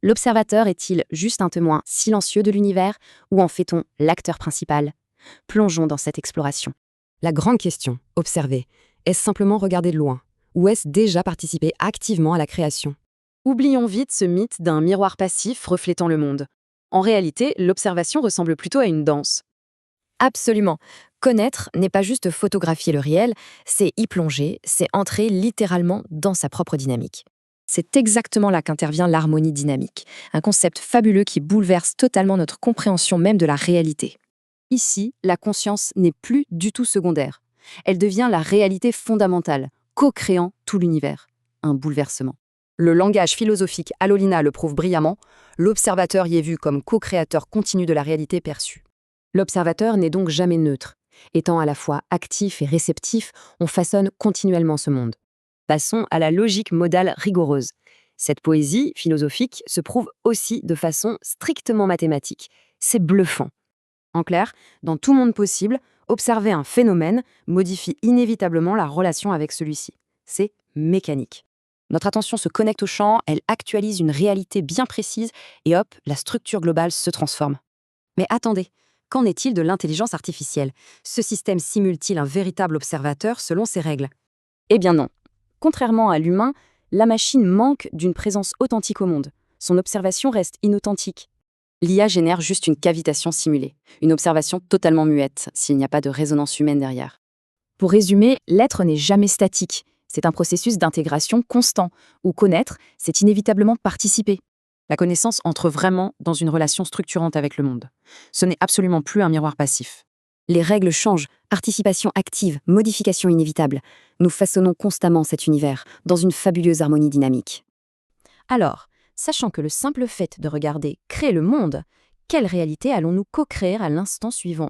L'observateur est-il juste un témoin silencieux de l'univers ou en fait-on l'acteur principal? Plongeons dans cette exploration. La grande question, observer, est-ce simplement regarder de loin ou est-ce déjà participer activement à la création? Oublions vite ce mythe d'un miroir passif reflétant le monde. En réalité, l'observation ressemble plutôt à une danse. Absolument. Connaître n'est pas juste photographier le réel, c'est y plonger, c'est entrer littéralement dans sa propre dynamique. C'est exactement là qu'intervient l'harmonie dynamique, un concept fabuleux qui bouleverse totalement notre compréhension même de la réalité. Ici, la conscience n'est plus du tout secondaire. Elle devient la réalité fondamentale, co-créant tout l'univers. Un bouleversement. Le langage philosophique Alolina le prouve brillamment, l'observateur y est vu comme co-créateur continu de la réalité perçue. L'observateur n'est donc jamais neutre. Étant à la fois actif et réceptif, on façonne continuellement ce monde. Passons à la logique modale rigoureuse. Cette poésie philosophique se prouve aussi de façon strictement mathématique. C'est bluffant. En clair, dans tout monde possible, observer un phénomène modifie inévitablement la relation avec celui-ci. C'est mécanique. Notre attention se connecte au champ, elle actualise une réalité bien précise et hop, la structure globale se transforme. Mais attendez, qu'en est-il de l'intelligence artificielle? Ce système simule-t-il un véritable observateur selon ses règles? Eh bien non. Contrairement à l'humain, la machine manque d'une présence authentique au monde. Son observation reste inauthentique. L'IA génère juste une cavitation simulée, une observation totalement muette, s'il n'y a pas de résonance humaine derrière. Pour résumer, l'être n'est jamais statique. C'est un processus d'intégration constant, où connaître, c'est inévitablement participer. La connaissance entre vraiment dans une relation structurante avec le monde. Ce n'est absolument plus un miroir passif. Les règles changent, participation active, modification inévitable. Nous façonnons constamment cet univers, dans une fabuleuse harmonie dynamique. Alors, sachant que le simple fait de regarder crée le monde, quelle réalité allons-nous co-créer à l'instant suivant?